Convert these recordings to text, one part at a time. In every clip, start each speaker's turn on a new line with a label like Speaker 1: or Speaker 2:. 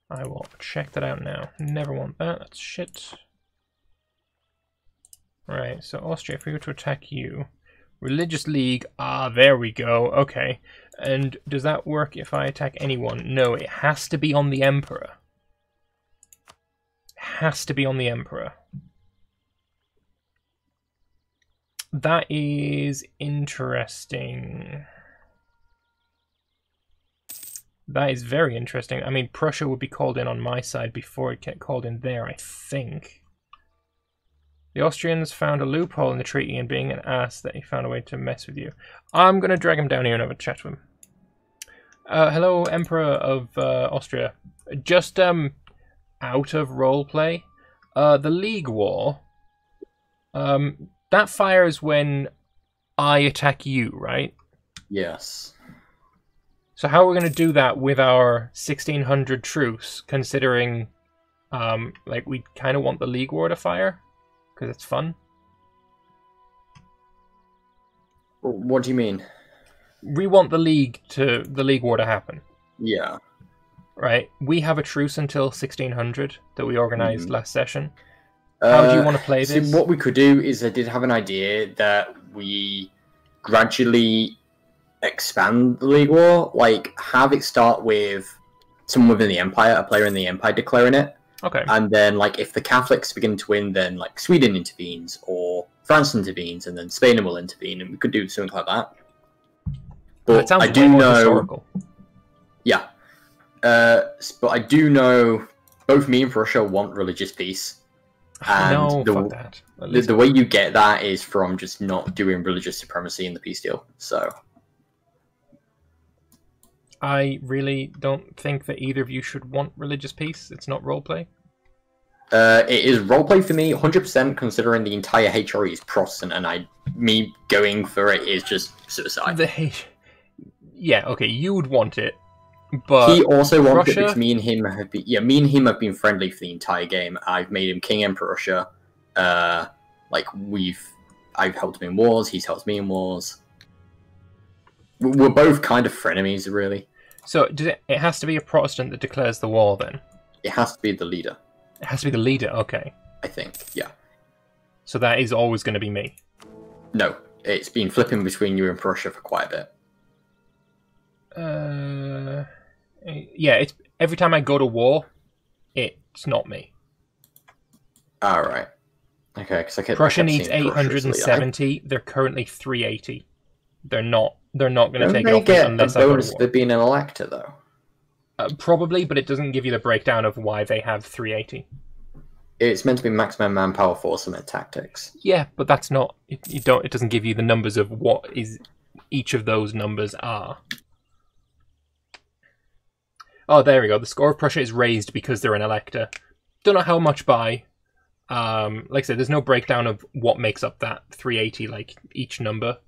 Speaker 1: I will check that out now. Never want that. That's shit. Right, so Austria, if we were to attack you. Religious League. Ah, there we go. Okay. And does that work if I attack anyone? No, it has to be on the Emperor. Has to be on the Emperor. That is interesting. That is very interesting. I mean, Prussia would be called in on my side before it get called in there, I think. The Austrians found a loophole in the treaty, and being an ass that he found a way to mess with you. I'm going to drag him down here and have a chat with him. Hello, Emperor of Austria. Just out of roleplay. The League War. That fires when I attack you, right?
Speaker 2: Yes.
Speaker 1: So how are we going to do that with our 1600 troops, considering like we kind of want the League War to fire? Because it's fun.
Speaker 2: What do you mean?
Speaker 1: We want the League War to happen.
Speaker 2: Yeah.
Speaker 1: Right. We have a truce until 1600 that we organized last session. How do you want to play this?
Speaker 2: What we could do is I did have an idea that we gradually expand the League War, like have it start with someone within the Empire, a player in the Empire declaring it.
Speaker 1: Okay.
Speaker 2: And then, like, if the Catholics begin to win, then, like, Sweden intervenes, or France intervenes, and then Spain will intervene, and we could do something like that. But
Speaker 1: that sounds
Speaker 2: I do
Speaker 1: more
Speaker 2: know...
Speaker 1: historical.
Speaker 2: Yeah. But I do know both me and Prussia want religious peace. And
Speaker 1: fuck that.
Speaker 2: The way you get that is from just not doing religious supremacy in the peace deal, so...
Speaker 1: I really don't think that either of you should want religious peace. It's not roleplay.
Speaker 2: It is roleplay for me, 100%, considering the entire HRE is Protestant, and me going for it is just suicide.
Speaker 1: Yeah, okay, you would want it, but
Speaker 2: he also wants
Speaker 1: Prussia...
Speaker 2: it because me and him have been friendly for the entire game. I've made him king in Prussia. Like I've helped him in wars. He's helped me in wars. We're both kind of frenemies, really.
Speaker 1: So it has to be a Protestant that declares the war, then?
Speaker 2: It has to be the leader.
Speaker 1: It has to be the leader, okay.
Speaker 2: I think, yeah.
Speaker 1: So that is always going to be me?
Speaker 2: No, it's been flipping between you and Prussia for quite a
Speaker 1: bit. Yeah, it's every time I go to war, it's not me.
Speaker 2: Alright. Okay, because I kept
Speaker 1: Prussia needs 870, they're currently 380. They're not going to take it off unless I go to war.
Speaker 2: Bonus for being an elector, though?
Speaker 1: Probably, but it doesn't give you the breakdown of why they have 380.
Speaker 2: It's meant to be maximum manpower for some tactics.
Speaker 1: Yeah, but that's not... It doesn't give you the numbers of what is each of those numbers are. Oh, there we go. The score of Prussia is raised because they're an elector. Don't know how much by. Like I said, there's no breakdown of what makes up that 380, like each number.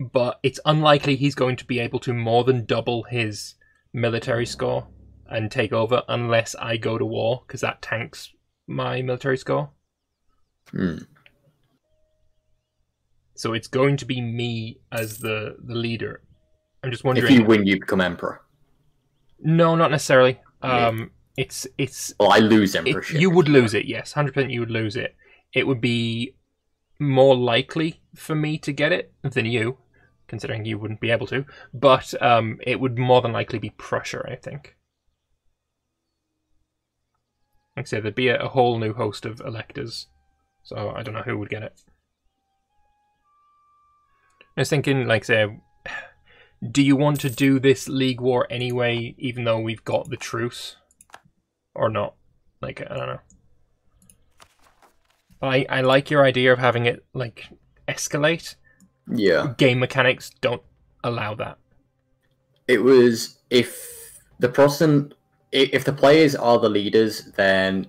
Speaker 1: But it's unlikely he's going to be able to more than double his military score and take over unless I go to war, because that tanks my military score. So it's going to be me as the leader. I'm just wondering...
Speaker 2: If you win, you become emperor.
Speaker 1: No, not necessarily. It's
Speaker 2: Well, I lose emperorship.
Speaker 1: You would lose it, yes. 100% you would lose it. It would be more likely for me to get it than you, considering you wouldn't be able to. But it would more than likely be Prussia, I think. Like I said, there'd be a whole new host of electors. So I don't know who would get it. I was thinking, like, say, do you want to do this League War anyway, even though we've got the truce? Or not? Like, I don't know. I like your idea of having it, like, escalate.
Speaker 2: Yeah.
Speaker 1: Game mechanics don't allow that.
Speaker 2: It was, if the players are the leaders, then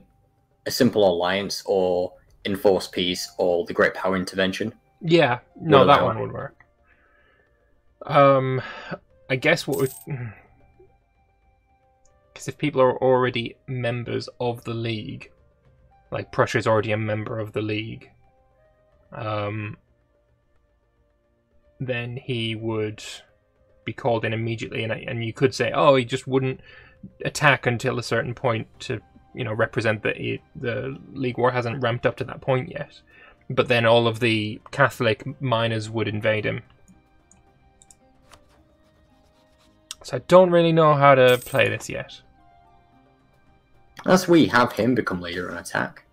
Speaker 2: a simple alliance or enforced peace or the Great Power Intervention.
Speaker 1: Yeah, no, that one would work. I guess what would... Because if people are already members of the League, like Prussia's already a member of the League, then he would be called in immediately, and you could say, oh, he just wouldn't attack until a certain point to, represent that the League War hasn't ramped up to that point yet. But then all of the Catholic miners would invade him. So I don't really know how to play this yet.
Speaker 2: Unless we have him become leader and attack.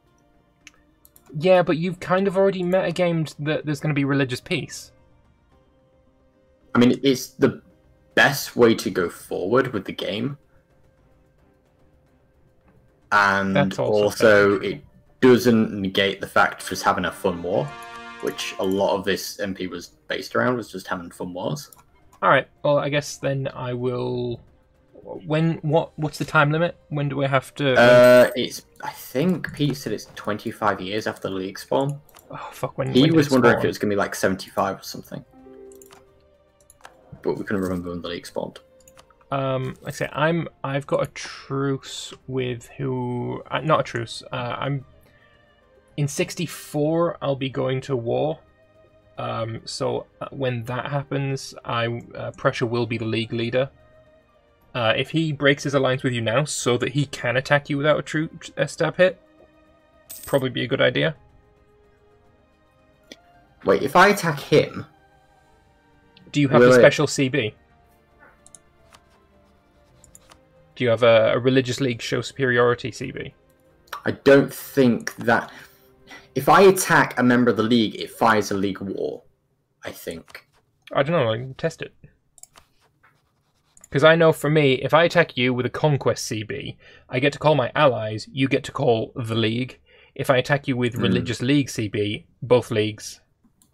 Speaker 1: Yeah, but you've kind of already metagamed that there's going to be religious peace.
Speaker 2: I mean, it's the best way to go forward with the game. And also it doesn't negate the fact of just having a fun war, which a lot of this MP was based around, was just having fun wars.
Speaker 1: Alright, well, I guess then I will... What's the time limit? When do I have to...
Speaker 2: I think Pete said it's 25 years after the League spawn.
Speaker 1: Oh, fuck, when
Speaker 2: he was wondering
Speaker 1: spawn?
Speaker 2: if it was going to be like 75 or something. But we couldn't remember when the League spawned.
Speaker 1: Like I say, I've got a truce with who... not a truce. I'm... In 64, I'll be going to war. So when that happens, Prussia will be the League leader. If he breaks his alliance with you now so that he can attack you without a true stab hit, probably be a good idea.
Speaker 2: Wait, if I attack him...
Speaker 1: Do you have a special CB? Do you have a Religious League Show Superiority CB?
Speaker 2: I don't think that... If I attack a member of the League, it fires a League war, I think.
Speaker 1: I don't know, I can test it. Because I know for me, if I attack you with a Conquest CB, I get to call my allies, you get to call the League. If I attack you with Religious League CB, both leagues.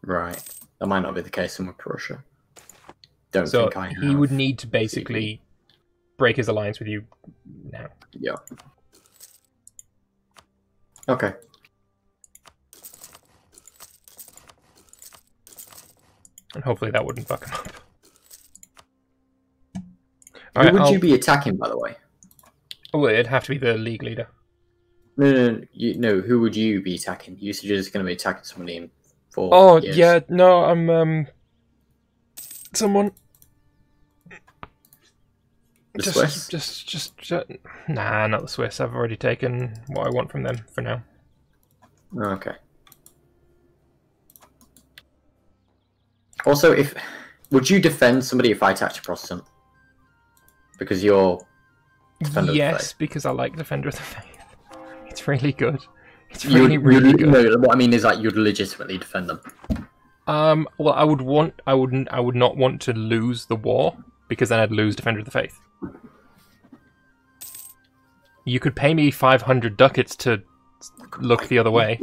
Speaker 1: Right.
Speaker 2: That might not be the case with Prussia. Don't think I have.
Speaker 1: He would need to basically break his alliance with you now.
Speaker 2: Yeah. Okay.
Speaker 1: And hopefully that wouldn't fuck him up.
Speaker 2: Who would you be attacking, by the way?
Speaker 1: Oh, it'd have to be the League leader.
Speaker 2: No, who would you be attacking? You said you're just going to be attacking somebody in 4 years.
Speaker 1: Yeah, no, I'm, someone...
Speaker 2: The Swiss?
Speaker 1: Just... Nah, not the Swiss. I've already taken what I want from them for now.
Speaker 2: Okay. Also, would you defend somebody if I attacked a Protestant? Because you're Defender of the Faith.
Speaker 1: Yes, because I like Defender of the Faith. It's really good. It's really good.
Speaker 2: No, what I mean is like you'd legitimately defend them.
Speaker 1: Well, I would not want to lose the war because then I'd lose Defender of the Faith. You could pay me 500 ducats to look the other way,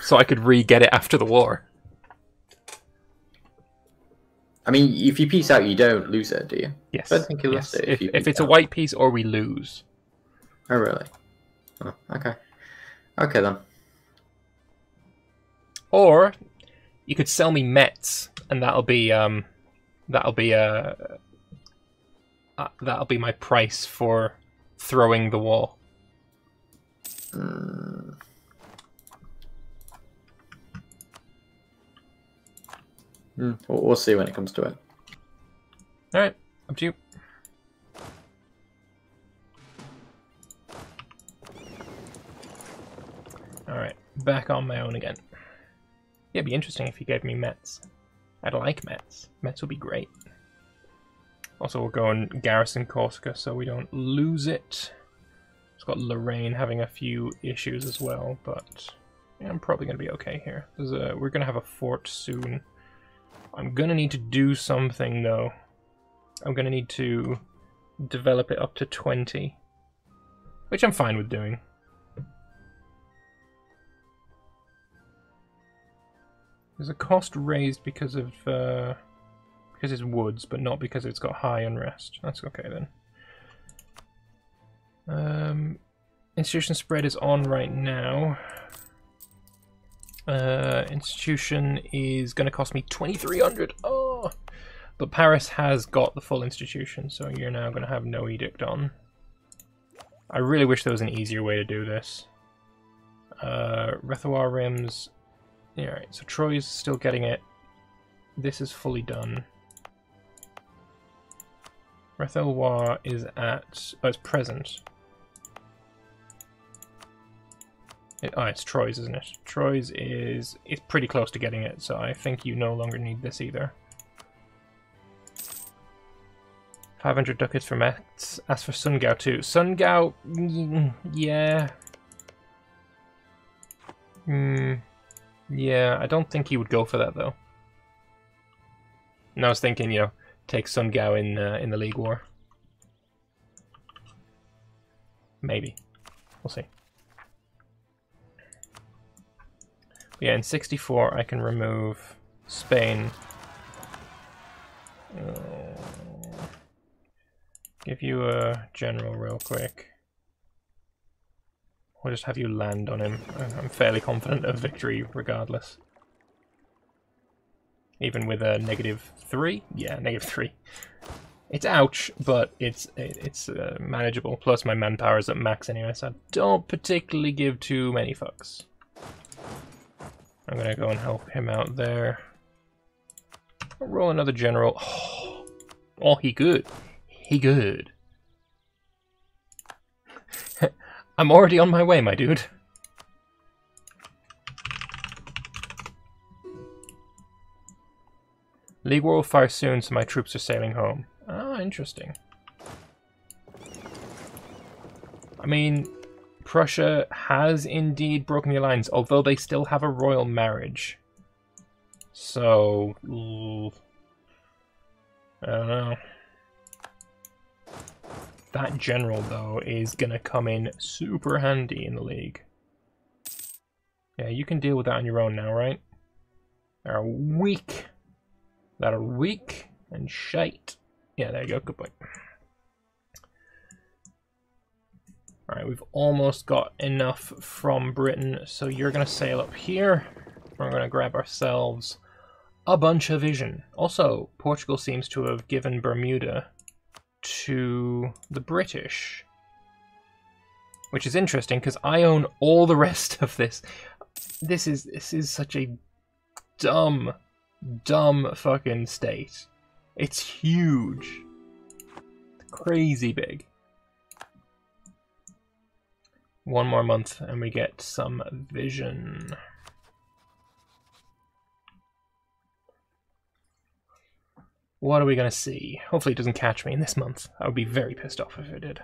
Speaker 1: so I could re-get it after the war.
Speaker 2: I mean, if you peace out, you don't lose it, do you?
Speaker 1: Yes.
Speaker 2: I don't think you lost it.
Speaker 1: If it's a white piece, or we lose.
Speaker 2: Oh, really? Oh, okay. Okay, then.
Speaker 1: Or you could sell me Mets, and that'll be my price for throwing the wall.
Speaker 2: We'll see when it comes to it.
Speaker 1: Alright, up to you. Alright, back on my own again. Yeah, it'd be interesting if you gave me Mets. I'd like Mets. Mets would be great. Also, we'll go and garrison Corsica so we don't lose it. It's got Lorraine having a few issues as well, but yeah, I'm probably going to be okay here. We're going to have a fort soon. I'm going to need to do something, though. I'm going to need to develop it up to 20, which I'm fine with doing. There's a cost raised because it's woods, but not because it's got high unrest. That's okay then. Institution spread is on right now. Institution is going to cost me 2,300. Oh, but Paris has got the full institution, so you're now going to have no edict on. I really wish there was an easier way to do this. Rethoir Rims. Yeah, alright, so Troy's still getting it. This is fully done. Rethelwa is at... Oh, it's present. It's Troy's, isn't it? Troy's is... It's pretty close to getting it, so I think you no longer need this either. 500 ducats for Metz. As for Sungao too. Sungao... Yeah. Yeah, I don't think he would go for that, though. And I was thinking, you know, take Sungao in the League War. Maybe. We'll see. Yeah, in 64 I can remove Spain. Give you a general real quick. We'll just have you land on him. I'm fairly confident of victory regardless. Even with a -3? Yeah, -3. It's ouch, but it's manageable. Plus my manpower is at max anyway, so I don't particularly give too many fucks. I'm gonna go and help him out there. I'll roll another general. Oh, he good. He good. I'm already on my way, my dude. League War will fire soon, so my troops are sailing home. Ah, interesting. I mean, Prussia has indeed broken the alliance, although they still have a royal marriage. So, I don't know. That general, though, is going to come in super handy in the league. Yeah, you can deal with that on your own now, right? They're weak. That are weak and shite. Yeah, there you go. Good point. Alright, we've almost got enough from Britain, so you're going to sail up here. We're going to grab ourselves a bunch of vision. Also, Portugal seems to have given Bermuda to the British, which is interesting because I own all the rest of this. This is such a dumb fucking state. It's huge, crazy big. One more month and we get some vision. What are we going to see? Hopefully it doesn't catch me in this month. I would be very pissed off if it did.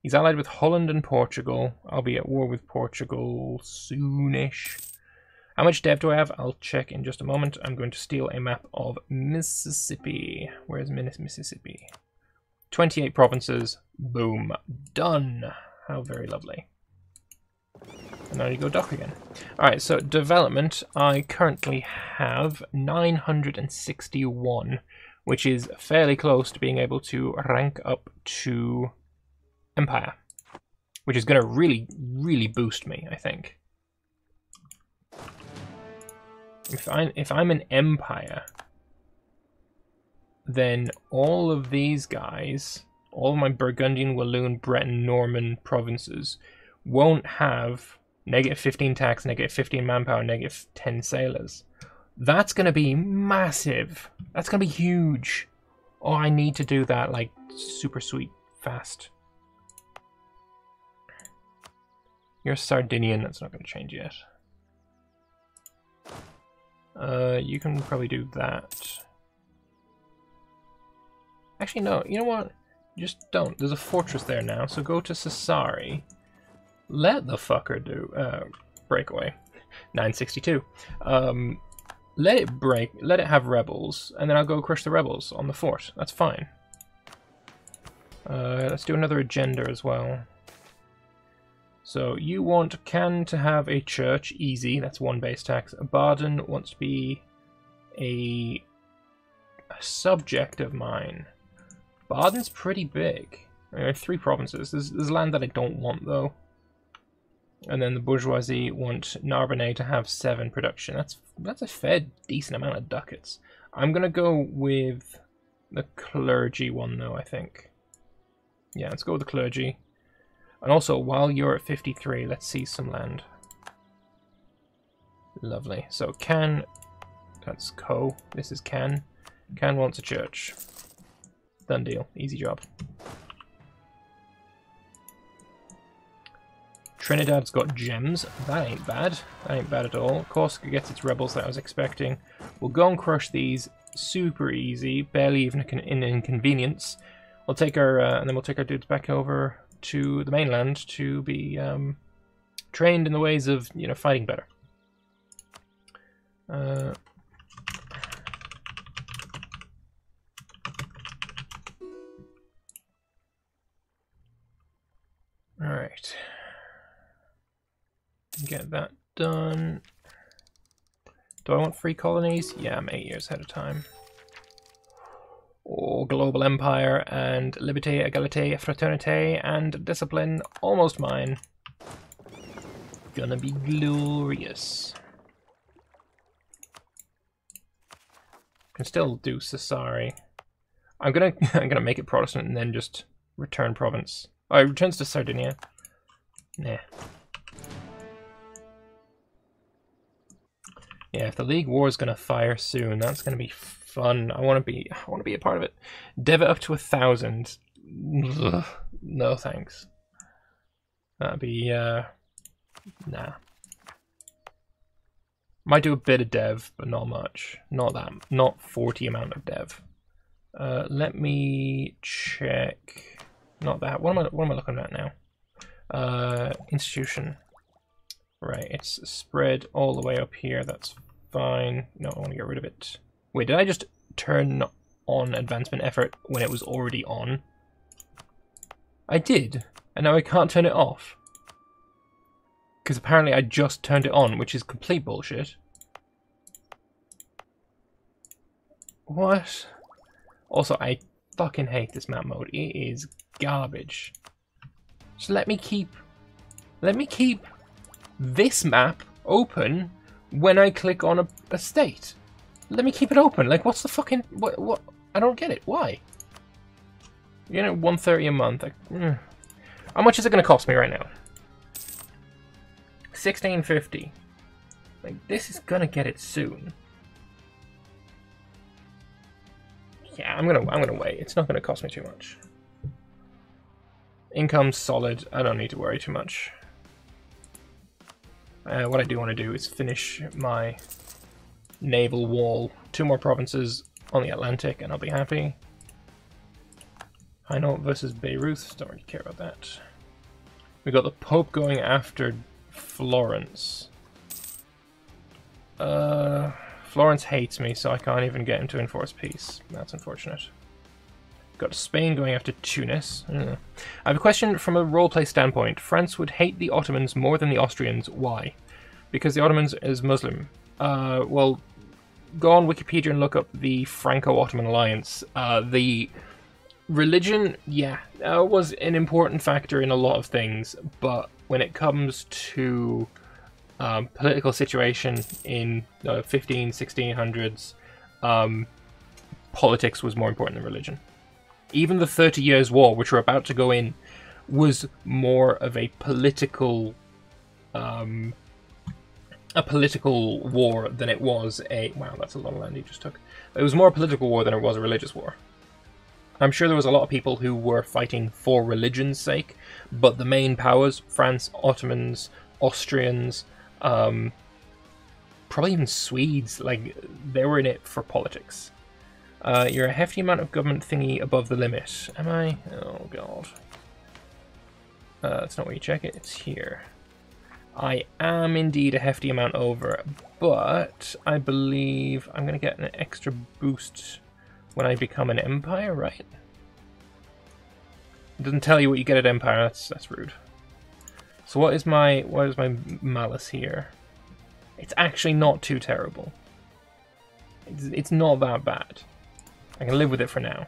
Speaker 1: He's allied with Holland and Portugal. I'll be at war with Portugal soonish. How much dev do I have? I'll check in just a moment. I'm going to steal a map of Mississippi. Where's Mississippi? 28 provinces. Boom. Done. How very lovely. And now you go dock again. Alright, so development, I currently have 961, which is fairly close to being able to rank up to Empire, which is going to really, really boost me, I think. If I'm an Empire, then all of these guys, all of my Burgundian, Walloon, Breton, Norman provinces won't have -15 tax, -15 manpower, -10 sailors. That's going to be massive. That's going to be huge. Oh, I need to do that like super sweet fast. You're Sardinian. That's not going to change yet. You can probably do that. Actually, no. You know what? Just don't. There's a fortress there now, so go to Sassari. Let the fucker do breakaway. 962. Let it break. Let it have rebels, and then I'll go crush the rebels on the fort. That's fine. Let's do another agenda as well. So you want Cannes to have a church, easy. That's 1 base tax. Baden wants to be a subject of mine. Baden's pretty big. I have 3 provinces. There's land that I don't want though. And then the bourgeoisie want Narbonne to have 7 production. That's a fair decent amount of ducats. I'm gonna go with the clergy one though, I think. Yeah, let's go with the clergy. And also, while you're at 53, let's see some land. Lovely. So Cannes, that's Co. This is Cannes. Cannes wants a church. Done deal. Easy job. Trinidad's got gems. That ain't bad. That ain't bad at all. Corsica gets its rebels that I was expecting. We'll go and crush these. Super easy. Barely even an inconvenience. We'll take our and then we'll take our dudes back over to the mainland to be trained in the ways of, you know, fighting better. All right. Get that done. Do I want free colonies? Yeah, I'm 8 years ahead of time. Oh, global empire and liberté, égalité, fraternité, and discipline, almost mine. Gonna be glorious. Can still do Cesare. I'm gonna make it Protestant and then just return province. Oh, it returns to Sardinia. Nah. Yeah, if the League War is gonna fire soon, that's gonna be fun. I want to be a part of it. Dev it up to 1,000. Ugh, no thanks. That'd be nah. Might do a bit of dev, but not much. Not 40 amount of dev. Let me check. Not that. What am I looking at now? Institution. Right, it's spread all the way up here. That's fine. No, I want to get rid of it. Wait, did I just turn on advancement effort when it was already on? I did, and now I can't turn it off. Because apparently I just turned it on, which is complete bullshit. What? Also, I fucking hate this map mode. It is garbage. Just let me keep this map open when I click on a state. Let me keep it open. Like, what's the fucking... What? I don't get it. Why? You know, 130 a month. How much is it going to cost me right now? 1650. Like, this is going to get it soon. Yeah, I'm gonna wait. It's not going to cost me too much. Income's solid. I don't need to worry too much. What I do want to do is finish my naval wall. 2 more provinces on the Atlantic and I'll be happy. Hainault versus Beirut. Don't really care about that. We got the Pope going after Florence. Florence hates me, so I can't even get him to enforce peace. That's unfortunate. Got Spain going after Tunis. I have a question from a roleplay standpoint. France would hate the Ottomans more than the Austrians. Why? Because the Ottomans is Muslim. Well, go on Wikipedia and look up the Franco-Ottoman alliance. The religion, yeah, was an important factor in a lot of things, but when it comes to political situation in the 1600s, politics was more important than religion. Even the 30 Years' War, which we're about to go in, was more of a political war than it was a... Wow, that's a lot of land he just took. It was more a political war than it was a religious war. I'm sure there was a lot of people who were fighting for religion's sake, but the main powers, France, Ottomans, Austrians, probably even Swedes, like, they were in it for politics. You're a hefty amount of government thingy above the limit. Am I? Oh, God. That's not where you check it. It's here. I am indeed a hefty amount over, but I believe I'm going to get an extra boost when I become an empire, right? It doesn't tell you what you get at empire. That's rude. So what is my malice here? It's actually not too terrible. It's not that bad. I can live with it for now.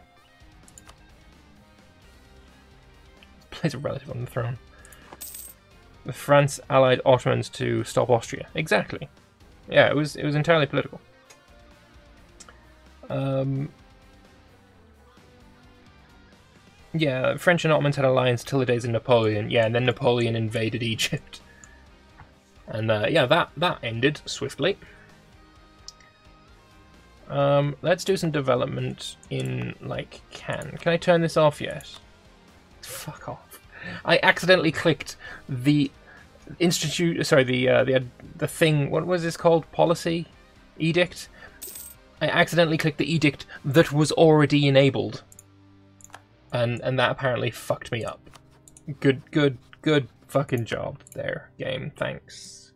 Speaker 1: Place a relative on the throne. The France allied Ottomans to stop Austria. Exactly. Yeah, it was entirely political. Yeah, French and Ottomans had an alliance till the days of Napoleon. Yeah, and then Napoleon invaded Egypt. And yeah, that ended swiftly. Let's do some development in, like, Can I turn this off yet? Fuck off. I accidentally clicked the the thing, what was this called? Policy? Edict? I accidentally clicked the edict that was already enabled. And that apparently fucked me up. Good fucking job there, game. Thanks.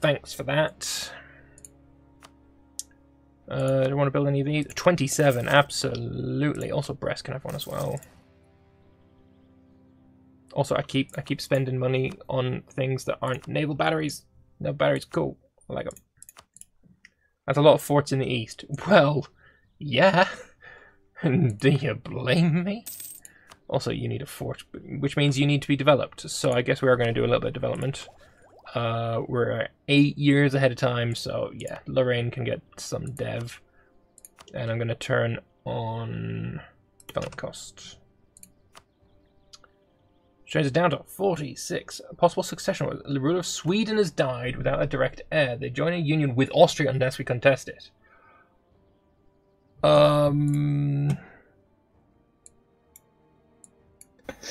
Speaker 1: Thanks for that. Do I want to build any of these? 27, absolutely. Also, Brest can have one as well. Also, I keep spending money on things that aren't naval batteries. No batteries, cool. I like them. That's a lot of forts in the east. Well, yeah. Do you blame me? Also, you need a fort, which means you need to be developed. So I guess we are going to do a little bit of development. We're 8 years ahead of time, so yeah, Lorraine can get some dev. And I'm going to turn on development cost. Change it down to 46. Possible succession. The ruler of Sweden has died without a direct heir. They join a union with Austria unless we contest it.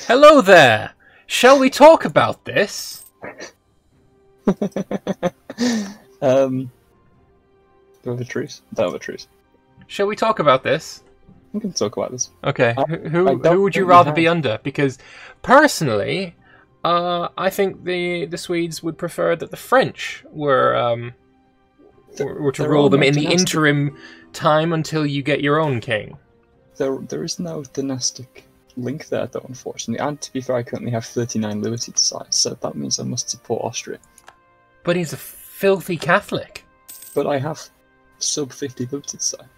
Speaker 1: Hello there! Shall we talk about this?
Speaker 3: Do I have a truce? I don't have a truce.
Speaker 1: Shall we talk about this?
Speaker 3: We can talk about this.
Speaker 1: Okay, who would you rather be under? Because personally, I think the Swedes would prefer that the French were to rule them in the interim time until you get your own king.
Speaker 3: There is no dynastic link there, though, unfortunately. And to be fair, I currently have 39 liberty to side, so that means I must support Austria.
Speaker 1: But he's a filthy Catholic.
Speaker 3: But I have sub 50 liberty to side.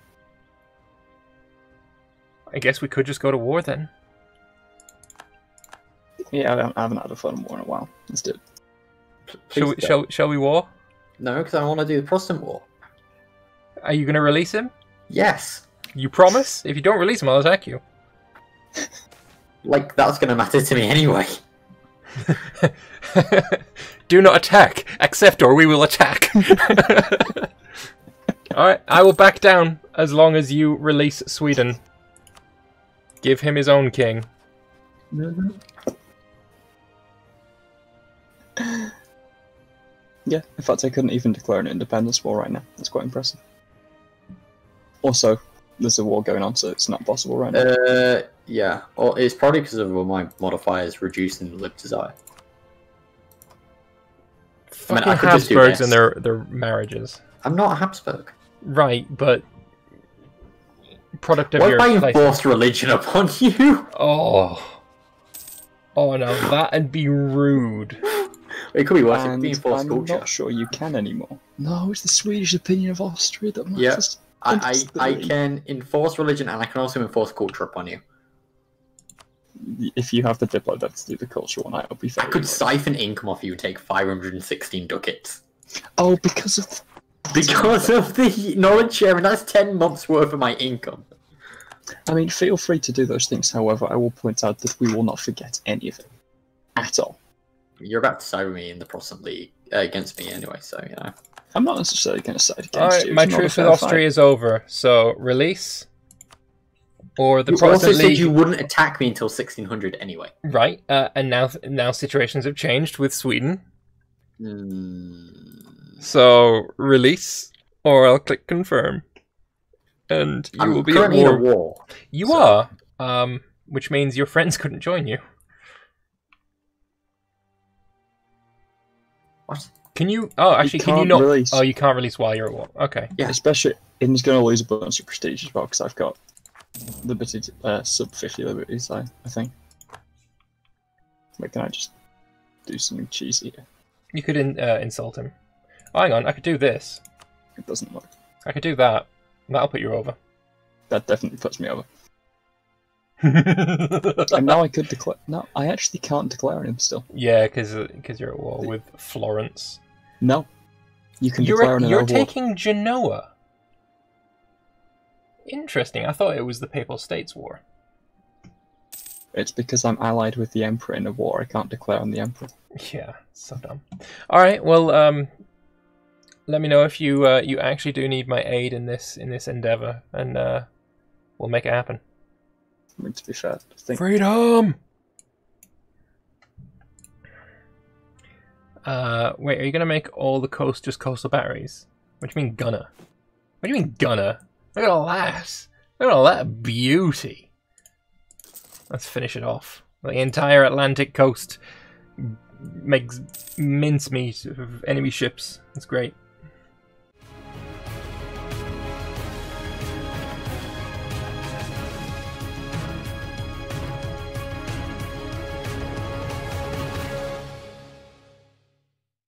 Speaker 1: I guess we could just go to war then.
Speaker 3: Yeah, I haven't had a fun war in a while. Let's do
Speaker 1: it. Shall we war?
Speaker 2: No, because I want to do the Protestant War.
Speaker 1: Are you going to release him?
Speaker 2: Yes.
Speaker 1: You promise? If you don't release him, I'll attack you.
Speaker 2: Like, that's going to matter to me anyway.
Speaker 1: Do not attack, accept or we will attack. Alright, I will back down as long as you release Sweden. Give him his own king.
Speaker 3: Yeah, in fact I couldn't even declare an independence war right now. That's quite impressive. Also, there's a war going on, so it's not possible right now.
Speaker 2: Yeah. Or it's probably because of all my modifiers reducing the lib desire.
Speaker 1: Fucking Habsburgs and their marriages.
Speaker 2: I'm not a Habsburg.
Speaker 1: Right, but product of
Speaker 2: what
Speaker 1: your
Speaker 2: if I
Speaker 1: place.
Speaker 2: enforce religion upon you?
Speaker 1: Oh no, that'd be rude.
Speaker 2: It could be worse.
Speaker 3: And
Speaker 2: It could be enforced
Speaker 3: I'm
Speaker 2: culture.
Speaker 3: not sure you can anymore. No, it's the Swedish opinion of Austria that matters.
Speaker 2: Yeah. I can enforce religion and I can also enforce culture upon you.
Speaker 3: If you have the Diplo to do the culture one, I'll be fair.
Speaker 2: I could siphon income off you and take 516 ducats.
Speaker 3: Oh, because of
Speaker 2: the knowledge sharing, that's 10 months worth of my income.
Speaker 3: I mean, feel free to do those things, however, I will point out that we will not forget any of it. At all.
Speaker 2: You're about to side with me in the Protestant League against me anyway, so, you know.
Speaker 3: I'm not necessarily going to side against
Speaker 1: Alright,
Speaker 3: you.
Speaker 1: my truce with Austria is over, so release. Or the Protestant
Speaker 2: also
Speaker 1: League.
Speaker 2: said you wouldn't attack me until 1600 anyway.
Speaker 1: Right, and now situations have changed with Sweden. So, release, or I'll click confirm. And you will be at war.
Speaker 2: In a war.
Speaker 1: You are, which means your friends couldn't join you.
Speaker 2: What?
Speaker 1: Can you? Oh, actually, can you not? Release. Oh, you can't release while you're at war. Okay.
Speaker 3: Yeah, especially, and he's going to lose a bunch of prestige as well because I've got liberty, sub 50 liberties. I think. Like, can I just do something cheesy here?
Speaker 1: You could insult him. Oh, hang on, I could do this.
Speaker 3: It doesn't work.
Speaker 1: I could do that. That'll put you over.
Speaker 3: That definitely puts me over. And now I could declare. No, I actually can't declare him still.
Speaker 1: Yeah, because you're at war with Florence.
Speaker 3: No, you can declare an
Speaker 1: You're taking Genoa. Interesting. I thought it was the Papal States War.
Speaker 3: It's because I'm allied with the Emperor in a war. I can't declare on the Emperor.
Speaker 1: Yeah, so dumb. All right. Well, let me know if you you actually do need my aid in this endeavor, and we'll make it happen.
Speaker 3: I mean, to be fair, I think
Speaker 1: Freedom. Wait, are you gonna make all the coast just coastal batteries? What do you mean gonna? What do you mean gonna? Look at all that! Look at all that beauty! Let's finish it off. The entire Atlantic coast makes mincemeat of enemy ships. That's great.